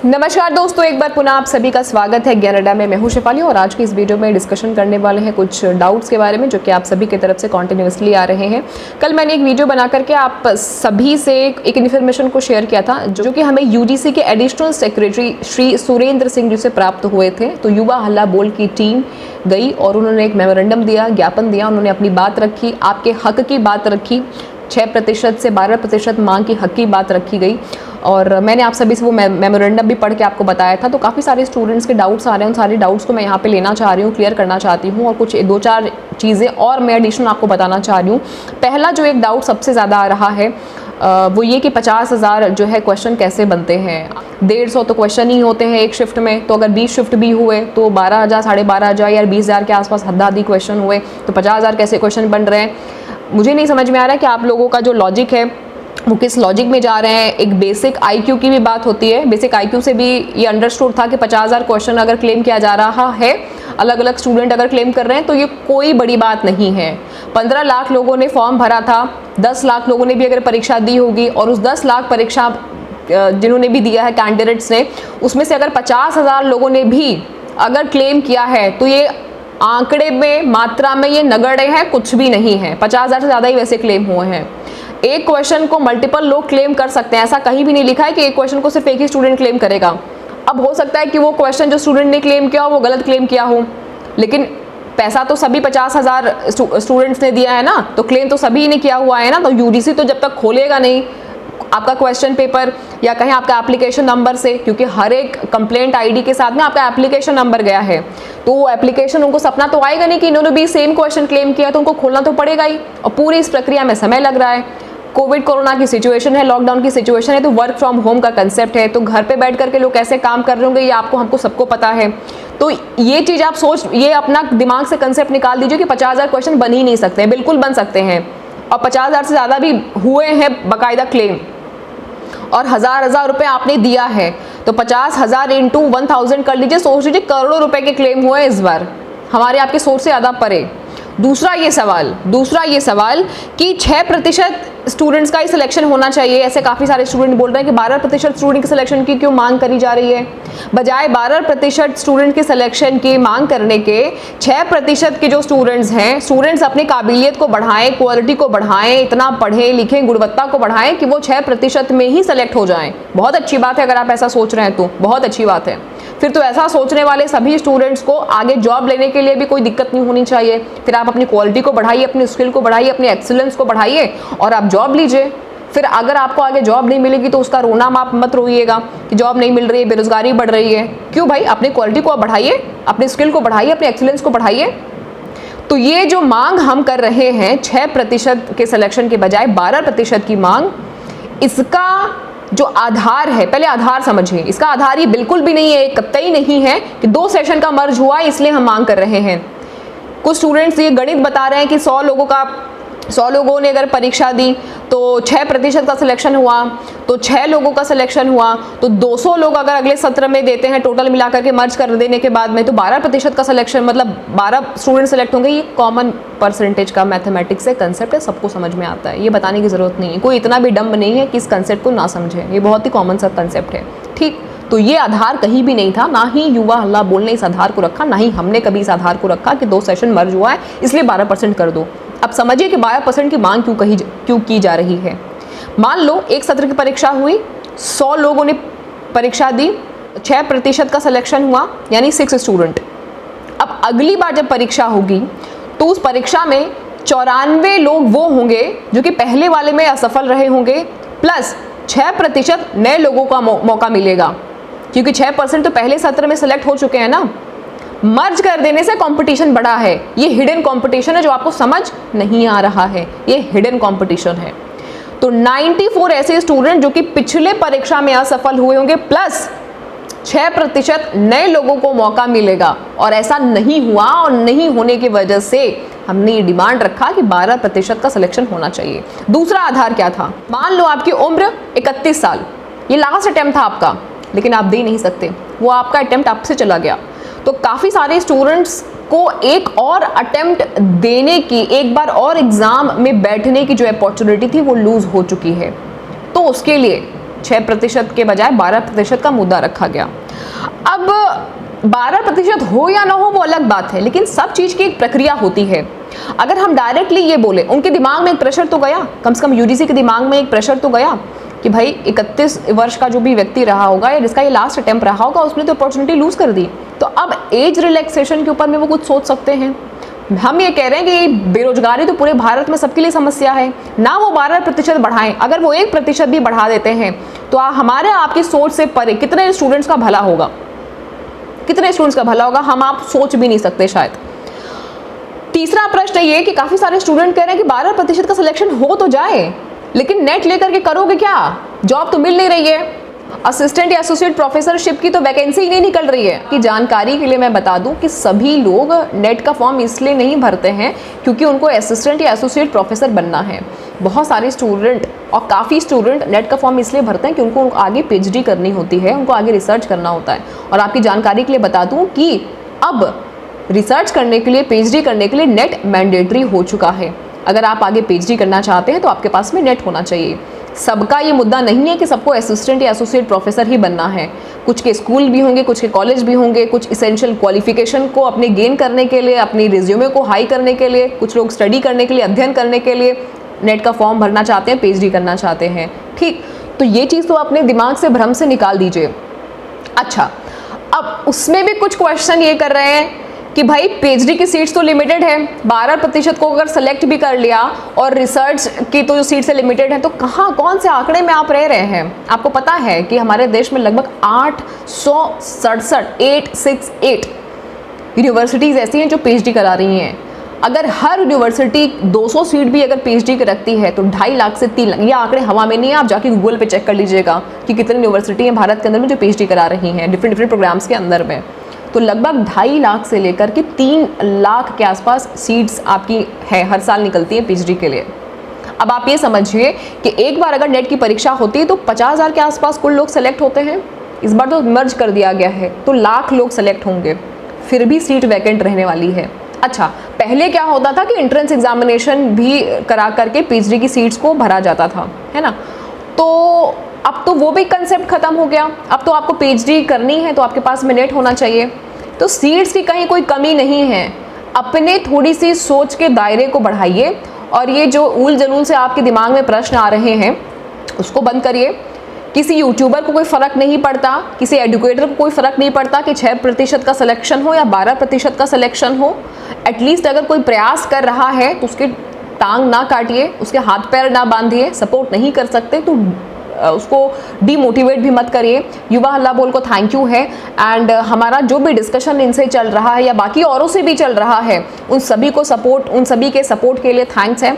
नमस्कार दोस्तों, एक बार पुनः आप सभी का स्वागत है ज्ञान अड्डा में। मैं हूं शेफाली और आज की इस वीडियो में डिस्कशन करने वाले हैं कुछ डाउट्स के बारे में जो कि आप सभी की तरफ से कॉन्टिन्यूसली आ रहे हैं। कल मैंने एक वीडियो बना करके आप सभी से एक इन्फॉर्मेशन को शेयर किया था जो कि हमें यूजीसी के एडिशनल सेक्रेटरी श्री सुरेंद्र सिंह जी से प्राप्त हुए थे। तो युवा हल्ला बोल की टीम गई और उन्होंने एक मेमोरेंडम दिया, ज्ञापन दिया, उन्होंने अपनी बात रखी, आपके हक की बात रखी, 6% से 12% मांग की हक की बात रखी गई। और मैंने आप सभी से वो मेमोरेंडम भी पढ़ के आपको बताया था। तो काफ़ी सारे स्टूडेंट्स के डाउट्स आ रहे हैं, उन सारे डाउट्स को मैं यहाँ पे लेना चाह रही हूँ, क्लियर करना चाहती हूँ और कुछ 2-4 चीज़ें और मैं एडिशनल आपको बताना चाह रही हूँ। पहला जो एक डाउट सबसे ज़्यादा आ रहा है वो ये कि 50,000 जो है क्वेश्चन कैसे बनते हैं। 150 तो क्वेश्चन ही होते हैं एक शिफ्ट में, तो अगर 20 शिफ्ट भी हुए तो 12,000, 12,500 या 20,000 के आसपास हद क्वेश्चन हुए तो 50,000 कैसे क्वेश्चन बन रहे हैं। मुझे नहीं समझ में आ रहा है कि आप लोगों का जो लॉजिक है वो किस लॉजिक में जा रहे हैं। एक बेसिक आईक्यू की भी बात होती है, बेसिक आईक्यू से भी ये अंडरस्टूड था कि 50,000 क्वेश्चन अगर क्लेम किया जा रहा है, अलग अलग स्टूडेंट अगर क्लेम कर रहे हैं तो ये कोई बड़ी बात नहीं है। 15 लाख लोगों ने फॉर्म भरा था, 10 लाख लोगों ने भी अगर परीक्षा दी होगी और उस 10 लाख परीक्षा जिन्होंने भी दिया है कैंडिडेट्स ने, उसमें से अगर 50,000 लोगों ने भी अगर क्लेम किया है तो ये आंकड़े में, मात्रा में ये नगण्य है, कुछ भी नहीं है। 50,000 से ज़्यादा ही वैसे क्लेम हुए हैं। एक क्वेश्चन को मल्टीपल लोग क्लेम कर सकते हैं, ऐसा कहीं भी नहीं लिखा है कि एक क्वेश्चन को सिर्फ एक ही स्टूडेंट क्लेम करेगा। अब हो सकता है कि वो क्वेश्चन जो स्टूडेंट ने क्लेम किया हो वो गलत क्लेम किया हो, लेकिन पैसा तो सभी 50,000 स्टूडेंट्स ने दिया है ना, तो क्लेम तो सभी ने किया हुआ है ना। तो यूजीसी तो जब तक खोलेगा नहीं आपका क्वेश्चन पेपर या कहीं आपका एप्लीकेशन नंबर से, क्योंकि हर एक कंप्लेंट आईडी के साथ में आपका एप्लीकेशन नंबर गया है, तो वो एप्लीकेशन उनको सपना तो आएगा नहीं कि इन्होंने भी सेम क्वेश्चन क्लेम किया, तो उनको खोलना तो पड़ेगा ही। और पूरी इस प्रक्रिया में समय लग रहा है। कोविड कोरोना की सिचुएशन है, लॉकडाउन की सिचुएशन है, तो वर्क फ्रॉम होम का कंसेप्ट है, तो घर पे बैठ करके लोग कैसे काम कर रहे होंगे ये आपको हमको सबको पता है। तो ये चीज़ आप ये अपना दिमाग से कंसेप्ट निकाल दीजिए कि 50,000 क्वेश्चन बन ही नहीं सकते हैं। बिल्कुल बन सकते हैं और 50,000 से ज़्यादा भी हुए हैं बाकायदा क्लेम, और हजार रुपए आपने दिया है तो 50,000 इंटू 1,000 कर लीजिए। सोच लीजिए करोड़ों रुपए के क्लेम हुए इस बार, हमारे आपके सोच से ज़्यादा परे। दूसरा ये सवाल कि 6% स्टूडेंट्स का ही सिलेक्शन होना चाहिए। ऐसे काफ़ी सारे स्टूडेंट बोल रहे हैं कि 12% स्टूडेंट के सिलेक्शन की क्यों मांग करी जा रही है। बजाय 12% स्टूडेंट के सिलेक्शन की मांग करने के 6% के जो स्टूडेंट्स हैं, स्टूडेंट्स अपनी काबिलियत को बढ़ाएं, क्वालिटी को बढ़ाएं, इतना पढ़ें लिखें, गुणवत्ता को बढ़ाएं कि वो 6% में ही सेलेक्ट हो जाएं। बहुत अच्छी बात है अगर आप ऐसा सोच रहे हैं तो बहुत अच्छी बात है। फिर तो ऐसा सोचने वाले सभी स्टूडेंट्स को आगे जॉब लेने के लिए भी कोई दिक्कत नहीं होनी चाहिए। फिर आप अपनी क्वालिटी को बढ़ाइए, अपनी स्किल को बढ़ाइए, अपनी एक्सीलेंस को बढ़ाइए और आप जॉब लीजिए। फिर अगर आपको आगे जॉब नहीं मिलेगी तो उसका रोना आप मत रोइएगा कि जॉब नहीं मिल रही है, बेरोजगारी बढ़ रही है। क्यों भाई, अपनी क्वालिटी को बढ़ाइए, अपनी स्किल को बढ़ाइए, अपनी एक्सीलेंस को बढ़ाइए। तो ये जो मांग हम कर रहे हैं 6% के सिलेक्शन के बजाय 12% की मांग, इसका जो आधार है, पहले आधार समझिए। इसका आधार ये बिल्कुल भी नहीं है, कतई नहीं है कि 2 सेशन का मर्ज हुआ इसलिए हम मांग कर रहे हैं। कुछ स्टूडेंट्स ये गणित बता रहे हैं कि 100 लोगों ने अगर परीक्षा दी तो 6% का सिलेक्शन हुआ, तो 6 लोगों का सिलेक्शन हुआ, तो 200 लोग अगर अगले सत्र में देते हैं टोटल मिलाकर के मर्ज कर देने के बाद में, तो 12% का सिलेक्शन मतलब 12 स्टूडेंट सेलेक्ट होंगे। ये कॉमन परसेंटेज का मैथमेटिक्स से कंसेप्ट है, सबको समझ में आता है, ये बताने की जरूरत नहीं है। कोई इतना भी डम्ब नहीं है कि इस कंसेप्ट को ना समझे, ये बहुत ही कॉमन सा कंसेप्ट है। ठीक, तो ये आधार कहीं भी नहीं था, ना ही युवा हल्ला बोल ने इस आधार को रखा, ना ही हमने कभी इस आधार को रखा कि 2 सेशन मर्ज हुआ है इसलिए 12% कर दो। अब समझिए कि 12% की मांग क्यों की जा रही है। मान लो एक सत्र की परीक्षा हुई, 100 लोगों ने परीक्षा दी, 6% का सिलेक्शन हुआ यानी 6 स्टूडेंट। अब अगली बार जब परीक्षा होगी तो उस परीक्षा में 94 लोग वो होंगे जो कि पहले वाले में असफल रहे होंगे, प्लस 6% नए लोगों का मौका मिलेगा, क्योंकि 6% तो पहले सत्र में सेलेक्ट हो चुके हैं ना। मर्ज कर देने से कंपटीशन बढ़ा है, ये हिडन कंपटीशन है जो आपको समझ नहीं आ रहा है, ये हिडन कंपटीशन है। तो 94 ऐसे स्टूडेंट जो कि पिछले परीक्षा में असफल हुए होंगे, प्लस 6% नए लोगों को मौका मिलेगा, और ऐसा नहीं हुआ और नहीं होने की वजह से हमने ये डिमांड रखा कि 12% का सिलेक्शन होना चाहिए। दूसरा आधार क्या था, मान लो आपकी उम्र 31 साल, ये लास्ट अटेम्प्ट था आपका, लेकिन आप दे नहीं सकते, वो आपका अटेम्प्ट आपसे चला गया। तो काफ़ी सारे स्टूडेंट्स को एक और अटेम्प्ट देने की, एक बार और एग्ज़ाम में बैठने की जो अपॉर्चुनिटी थी वो लूज़ हो चुकी है। तो उसके लिए 6% के बजाय 12% का मुद्दा रखा गया। अब 12% हो या ना हो वो अलग बात है, लेकिन सब चीज़ की एक प्रक्रिया होती है। अगर हम डायरेक्टली ये बोले, उनके दिमाग में एक प्रेशर तो गया, कम से कम यूजीसी के दिमाग में एक प्रेशर तो गया कि भाई 31 वर्ष का जो भी व्यक्ति रहा होगा या जिसका ये लास्ट अटेम्प्ट रहा होगा, उसने तो अपॉर्चुनिटी लूज कर दी। तो अब एज रिलैक्सेशन के ऊपर में वो कुछ सोच सकते हैं। हम ये कह रहे हैं कि बेरोजगारी तो पूरे भारत में सबके लिए समस्या है ना, वो 12% बढ़ाएं। अगर वो 1% भी बढ़ा देते हैं तो हमारे आपकी सोच से परे कितने स्टूडेंट्स का भला होगा, कितने स्टूडेंट्स का भला होगा, हम आप सोच भी नहीं सकते शायद। तीसरा प्रश्न ये कि काफी सारे स्टूडेंट कह रहे हैं कि 12% का सिलेक्शन हो तो जाए, लेकिन नेट लेकर के करोगे क्या, जॉब तो मिल नहीं रही है। असिस्टेंट या एसोसिएट प्रोफेसरशिप की तो वैकेंसी ही नहीं निकल रही है। कि जानकारी के लिए मैं बता दूं कि सभी लोग नेट का फॉर्म इसलिए नहीं भरते हैं क्योंकि उनको असिस्टेंट या एसोसिएट प्रोफेसर बनना है। बहुत सारे स्टूडेंट और काफ़ी स्टूडेंट नेट का फॉर्म इसलिए भरते हैं कि उनको आगे पीएचडी करनी होती है, उनको आगे रिसर्च करना होता है। और आपकी जानकारी के लिए बता दूँ कि अब रिसर्च करने के लिए, पीएचडी करने के लिए नेट मैंडेटरी हो चुका है। अगर आप आगे पीएचडी करना चाहते हैं तो आपके पास में नेट होना चाहिए। सबका ये मुद्दा नहीं है कि सबको असिस्टेंट या एसोसिएट प्रोफेसर ही बनना है। कुछ के स्कूल भी होंगे, कुछ के कॉलेज भी होंगे, कुछ इसेंशियल क्वालिफिकेशन को अपने गेन करने के लिए, अपनी रिज्यूमे को हाई करने के लिए, कुछ लोग स्टडी करने के लिए, अध्ययन करने के लिए नेट का फॉर्म भरना चाहते हैं, पीएचडी करना चाहते हैं। ठीक, तो ये चीज़ तो अपने दिमाग से भ्रम से निकाल दीजिए। अच्छा, अब उसमें भी कुछ क्वेश्चन ये कर रहे हैं कि भाई पीएचडी की सीट्स तो लिमिटेड है, 12% को अगर सेलेक्ट भी कर लिया और रिसर्च की तो जो सीट्स लिमिटेड है, तो कहाँ कौन से आंकड़े में आप रह रहे हैं। आपको पता है कि हमारे देश में लगभग 868 यूनिवर्सिटीज़ ऐसी हैं जो पीएचडी करा रही हैं। अगर हर यूनिवर्सिटी 200 सीट भी अगर पीएचडी की रखती है तो 2.5 लाख से 3 लाख, ये आंकड़े हवा में नहीं है। आप जाके गूगल पे चेक कर लीजिएगा कि कितनी यूनिवर्सिटी हैं भारत के अंदर में जो पीएचडी करा रही हैं डिफरेंट प्रोग्राम्स के अंदर में। तो लगभग 2.5 लाख से लेकर के 3 लाख के आसपास सीट्स आपकी है, हर साल निकलती हैं पीएचडी के लिए। अब आप ये समझिए कि एक बार अगर नेट की परीक्षा होती है तो 50,000 के आसपास कुल लोग सेलेक्ट होते हैं। इस बार तो मर्ज कर दिया गया है तो लाख लोग सेलेक्ट होंगे, फिर भी सीट वैकेंट रहने वाली है। अच्छा, पहले क्या होता था कि एंट्रेंस एग्जामिनेशन भी करा करके पीएचडी की सीट्स को भरा जाता था, है ना। तो अब तो वो भी कंसेप्ट खत्म हो गया। अब तो आपको पीएचडी करनी है तो आपके पास में नेट होना चाहिए। तो सीट्स की कहीं कोई कमी नहीं है। अपने थोड़ी सी सोच के दायरे को बढ़ाइए और ये जो ऊल जलूल से आपके दिमाग में प्रश्न आ रहे हैं उसको बंद करिए। किसी यूट्यूबर को कोई फ़र्क नहीं पड़ता, किसी एजुकेटर को कोई फ़र्क नहीं पड़ता कि 6% का सिलेक्शन हो या 12% का सिलेक्शन हो। एटलीस्ट अगर कोई प्रयास कर रहा है तो उसके टांग ना काटिए, उसके हाथ पैर ना बांधिए। सपोर्ट नहीं कर सकते तो उसको डीमोटिवेट भी मत करिए। युवा हल्ला बोल को थैंक यू है। एंड हमारा जो भी डिस्कशन इनसे चल रहा है या बाकी औरों से भी चल रहा है, उन सभी को सपोर्ट, उन सभी के सपोर्ट के लिए थैंक्स है।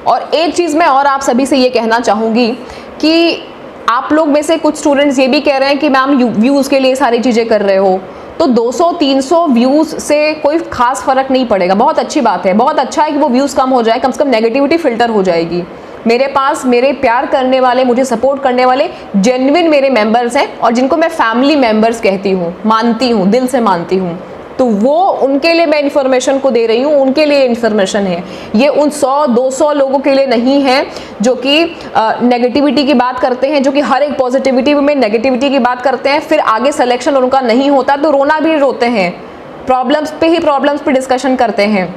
और एक चीज़ मैं और आप सभी से ये कहना चाहूँगी कि आप लोग में से कुछ स्टूडेंट्स ये भी कह रहे हैं कि मैम व्यूज़ के लिए सारी चीज़ें कर रहे हो, तो 200-300 व्यूज़ से कोई खास फ़र्क नहीं पड़ेगा। बहुत अच्छी बात है, बहुत अच्छा है कि वो व्यूज़ कम हो जाए, कम से कम नेगेटिविटी फ़िल्टर हो जाएगी। मेरे पास मेरे प्यार करने वाले, मुझे सपोर्ट करने वाले जेन्युइन मेरे मेंबर्स हैं और जिनको मैं फैमिली मेंबर्स कहती हूँ, मानती हूँ, दिल से मानती हूँ, तो वो उनके लिए मैं इन्फॉर्मेशन को दे रही हूँ, उनके लिए इन्फॉर्मेशन है। ये उन 100-200 लोगों के लिए नहीं है जो कि नेगेटिविटी की बात करते हैं, जो कि हर एक पॉजिटिविटी में नेगेटिविटी की बात करते हैं, फिर आगे सिलेक्शन उनका नहीं होता तो रोना भी रोते हैं, प्रॉब्लम्स पे डिस्कशन करते हैं।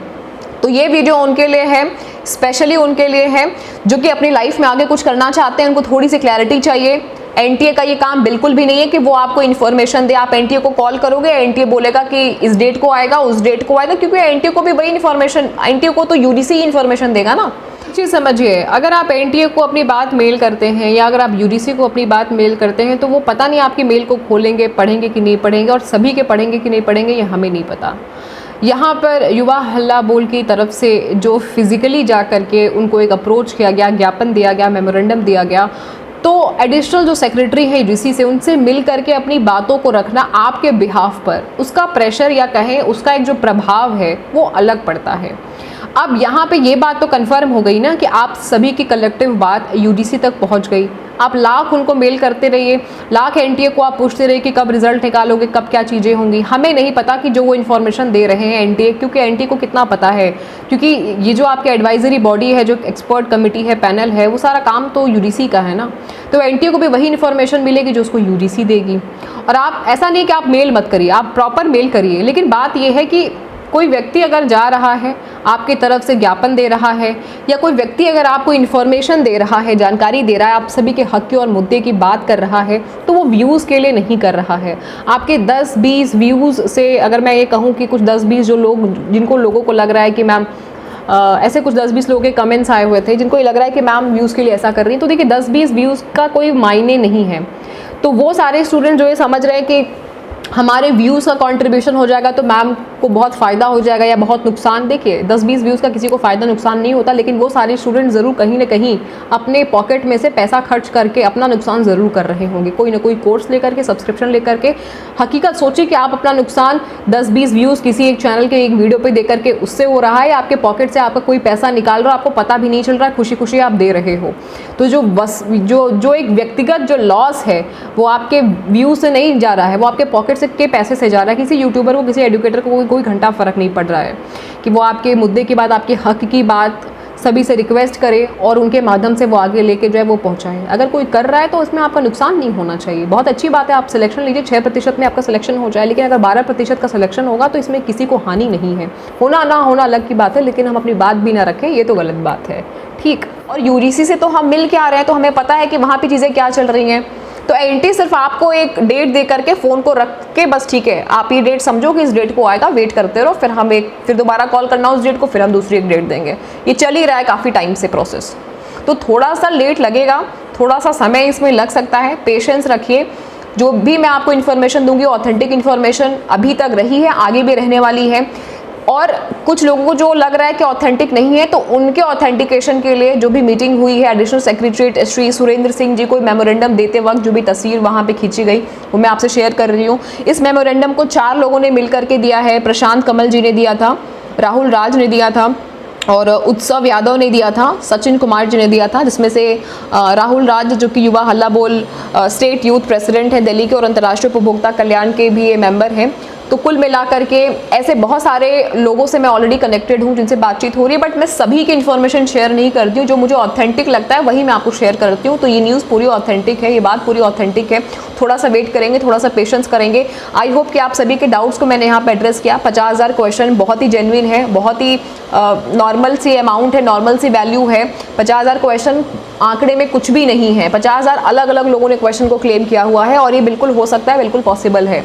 तो ये वीडियो उनके लिए है, स्पेशली उनके लिए है जो कि अपनी लाइफ में आगे कुछ करना चाहते हैं, उनको थोड़ी सी क्लैरिटी चाहिए। एनटीए का ये काम बिल्कुल भी नहीं है कि वो आपको इन्फॉर्मेशन दे। आप एनटीए को कॉल करोगे, एनटीए बोलेगा कि इस डेट को आएगा, उस डेट को आएगा, क्योंकि एनटीए को भी वही इन्फॉर्मेशन, एनटीए को तो यूडीसी ही इन्फॉर्मेशन देगा ना। चीज़ समझिए, अगर आप एनटीए को अपनी बात मेल करते हैं या अगर आप यूडीसी को अपनी बात मेल करते हैं तो वो पता नहीं आपकी मेल को खोलेंगे, पढ़ेंगे कि नहीं पढ़ेंगे, और सभी के पढ़ेंगे कि नहीं पढ़ेंगे ये हमें नहीं पता। यहाँ पर युवा हल्ला बोल की तरफ से जो फिज़िकली जा कर के उनको एक अप्रोच किया गया, ज्ञापन दिया गया, मेमोरेंडम दिया गया, तो एडिशनल जो सेक्रेटरी है यूडीसी से, उनसे मिल करके अपनी बातों को रखना आपके बिहाफ पर, उसका प्रेशर या कहें उसका एक जो प्रभाव है वो अलग पड़ता है। अब यहाँ पे ये बात तो कंफर्म हो गई ना कि आप सभी की कलेक्टिव बात यूजीसी तक पहुँच गई। आप लाख उनको मेल करते रहिए, लाख एनटीए को आप पूछते रहिए कि कब रिजल्ट निकालोगे, कब क्या चीज़ें होंगी। हमें नहीं पता कि जो वो इन्फॉर्मेशन दे रहे हैं एनटीए, क्योंकि एनटीए को कितना पता है, क्योंकि ये जो आपके एडवाइजरी बॉडी है, जो एक्सपर्ट कमेटी है, पैनल है, वो सारा काम तो यूजीसी का है ना। तो एनटीए को भी वही इन्फॉर्मेशन मिलेगी जो उसको यूजीसी देगी। और आप ऐसा नहीं कि आप मेल मत करिए, आप प्रॉपर मेल करिए। लेकिन बात यह है कि कोई व्यक्ति अगर जा रहा है आपकी तरफ से ज्ञापन दे रहा है, या कोई व्यक्ति अगर आपको इन्फॉर्मेशन दे रहा है, जानकारी दे रहा है, आप सभी के हक की और मुद्दे की बात कर रहा है, तो वो व्यूज़ के लिए नहीं कर रहा है। आपके 10-20 व्यूज़ से अगर मैं ये कहूँ कि कुछ 10-20 जो लोग, जिनको लोगों को लग रहा है कि मैम ऐसे कुछ 10-20 लोगों के कमेंट्स आए हुए थे जिनको ये लग रहा है कि मैम व्यूज़ के लिए ऐसा कर रही हैं, तो देखिए 10-20 व्यूज़ का कोई मायने नहीं है। तो वो सारे स्टूडेंट जो ये समझ रहे हैं कि हमारे व्यूज़ का कंट्रीब्यूशन हो जाएगा तो मैम को बहुत फ़ायदा हो जाएगा या बहुत नुकसान, देखिए 10-20 व्यूज़ का किसी को फ़ायदा नुकसान नहीं होता, लेकिन वो सारे स्टूडेंट ज़रूर कहीं ना कहीं अपने पॉकेट में से पैसा खर्च करके अपना नुकसान ज़रूर कर रहे होंगे, कोई ना कोई कोर्स लेकर के, सब्सक्रिप्शन लेकर के। हकीकत सोचिए कि आप अपना नुकसान 10-20 व्यूज़ किसी एक चैनल के एक वीडियो पर दे करके उससे हो रहा है, या आपके पॉकेट से आपका कोई पैसा निकाल रहा है, आपको पता भी नहीं चल रहा है, खुशी खुशी आप दे रहे हो। तो जो एक व्यक्तिगत जो लॉस है वो आपके व्यू से नहीं जा रहा है, वो आपके पॉकेट से के पैसे से जा रहा है। किसी यूट्यूबर को, किसी एडुकेटर को कोई घंटा फ़र्क नहीं पड़ रहा है कि वो आपके मुद्दे की बात, आपके हक की बात सभी से रिक्वेस्ट करे और उनके माध्यम से वो आगे लेके जो है वो पहुंचाए। अगर कोई कर रहा है तो उसमें आपका नुकसान नहीं होना चाहिए। बहुत अच्छी बात है, आप सिलेक्शन लीजिए, 6% में आपका सिलेक्शन हो जाए, लेकिन अगर 12% का सिलेक्शन होगा तो इसमें किसी को हानि नहीं है। होना ना होना अलग की बात है, लेकिन हम अपनी बात भी ना रखें, ये तो गलत बात है। ठीक, और यूजीसी से तो हम मिल के आ रहे हैं, तो हमें पता है कि वहाँ पर चीज़ें क्या चल रही हैं। तो एनटी सिर्फ आपको एक डेट दे करके फ़ोन को रख के बस, ठीक है आप ये डेट समझो कि इस डेट को आएगा, वेट करते रहो, फिर दोबारा कॉल करना उस डेट को, फिर हम दूसरी एक डेट देंगे। ये चल ही रहा है काफ़ी टाइम से प्रोसेस, तो थोड़ा सा लेट लगेगा, थोड़ा सा समय इसमें लग सकता है, पेशेंस रखिए। जो भी मैं आपको इन्फॉर्मेशन दूंगी ऑथेंटिक इन्फॉर्मेशन अभी तक रही है, आगे भी रहने वाली है। और कुछ लोगों को जो लग रहा है कि ऑथेंटिक नहीं है, तो उनके ऑथेंटिकेशन के लिए जो भी मीटिंग हुई है एडिशनल सेक्रेटरीट श्री सुरेंद्र सिंह जी को मेमोरेंडम देते वक्त जो भी तस्वीर वहाँ पे खींची गई वो मैं आपसे शेयर कर रही हूँ। इस मेमोरेंडम को 4 लोगों ने मिल करके दिया है। प्रशांत कमल जी ने दिया था, राहुल राज ने दिया था, और उत्सव यादव ने दिया था, सचिन कुमार जी ने दिया था, जिसमें से राहुल राज जो कि युवा हल्ला बोल स्टेट यूथ प्रेसिडेंट है दिल्ली के, और अंतर्राष्ट्रीय उपभोक्ता कल्याण के भी ये मेंबर हैं। तो कुल मिलाकर के ऐसे बहुत सारे लोगों से मैं ऑलरेडी कनेक्टेड हूँ जिनसे बातचीत हो रही है, बट मैं सभी की इन्फॉर्मेशन शेयर नहीं करती हूँ। जो मुझे ऑथेंटिक लगता है वही मैं आपको शेयर करती हूँ। तो ये न्यूज़ पूरी ऑथेंटिक है, ये बात पूरी ऑथेंटिक है। थोड़ा सा वेट करेंगे, थोड़ा सा पेशेंस करेंगे। आई होप कि आप सभी के डाउट्स को मैंने यहाँ पर एड्रेस किया। 50,000 क्वेश्चन बहुत ही जेन्युइन है, बहुत ही नॉर्मल सी अमाउंट है, नॉर्मल सी वैल्यू है। 50,000 क्वेश्चन आंकड़े में कुछ भी नहीं है। 50,000 अलग अलग लोगों ने क्वेश्चन को क्लेम किया हुआ है, और ये बिल्कुल हो सकता है, बिल्कुल पॉसिबल है।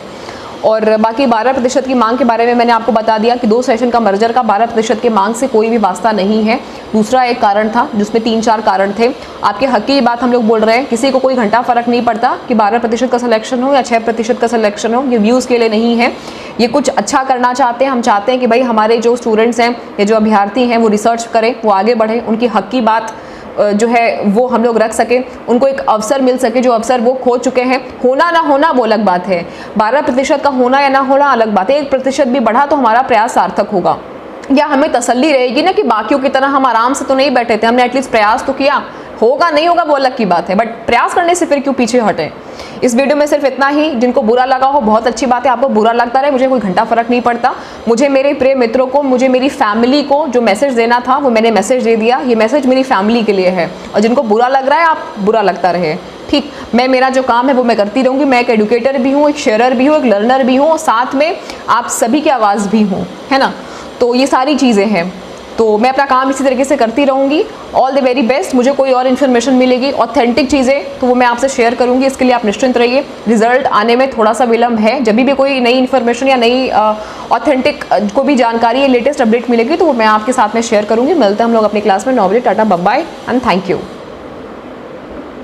और बाकी 12% की मांग के बारे में मैंने आपको बता दिया कि 2 सेशन का मर्जर का 12% की मांग से कोई भी वास्ता नहीं है। दूसरा एक कारण था जिसमें 3-4 कारण थे। आपके हक की बात हम लोग बोल रहे हैं, किसी को कोई घंटा फ़र्क नहीं पड़ता कि 12% का सिलेक्शन हो या 6% का सिलेक्शन हो, ये व्यूज़ के लिए नहीं है। ये कुछ अच्छा करना चाहते हैं। हम चाहते हैं कि भाई हमारे जो स्टूडेंट्स हैं या जो अभ्यर्थी हैं वो रिसर्च करें, वो आगे बढ़ें, उनकी हक की बात जो है वो हम लोग रख सकें, उनको एक अवसर मिल सके जो अवसर वो खो चुके हैं। होना ना होना वो अलग बात है, 12% का होना या ना होना अलग बात है। 1% भी बढ़ा तो हमारा प्रयास सार्थक होगा, या हमें तसल्ली रहेगी ना कि बाकियों की तरह हम आराम से तो नहीं बैठे थे, हमने एटलीस्ट प्रयास तो किया। होगा नहीं होगा वो अलग की बात है, बट प्रयास करने से फिर क्यों पीछे हटें। इस वीडियो में सिर्फ इतना ही। जिनको बुरा लगा हो बहुत अच्छी बात है, आपको बुरा लगता रहे, मुझे कोई घंटा फर्क नहीं पड़ता। मुझे मेरे प्रिय मित्रों को, मुझे मेरी फैमिली को जो मैसेज देना था वो मैंने मैसेज दे दिया। ये मैसेज मेरी फैमिली के लिए है, और जिनको बुरा लग रहा है आप बुरा लगता रहे, ठीक। मैं मेरा जो काम है वो मैं करती रहूँगी। मैं एक एडुकेटर भी हूँ, एक शेयरर भी हूँ, एक लर्नर भी हूँ, और साथ में आप सभी की आवाज़ भी हूँ, है ना। तो ये सारी चीज़ें हैं, तो मैं अपना काम इसी तरीके से करती रहूँगी। All the very best. मुझे कोई और इन्फॉर्मेशन मिलेगी, ऑथेंटिक चीज़ें, तो वो मैं आपसे शेयर करूँगी। इसके लिए आप निश्चिंत रहिए। रिजल्ट आने में थोड़ा सा विलम्ब है। जब भी कोई नई इन्फॉर्मेशन या नई ऑथेंटिक को भी जानकारी या लेटेस्ट अपडेट मिलेगी तो वो मैं आपके साथ में शेयर करूँगी। मिलते हैं हम लोग अपनी क्लास में 9 बजे। Tata, bye bye and thank you.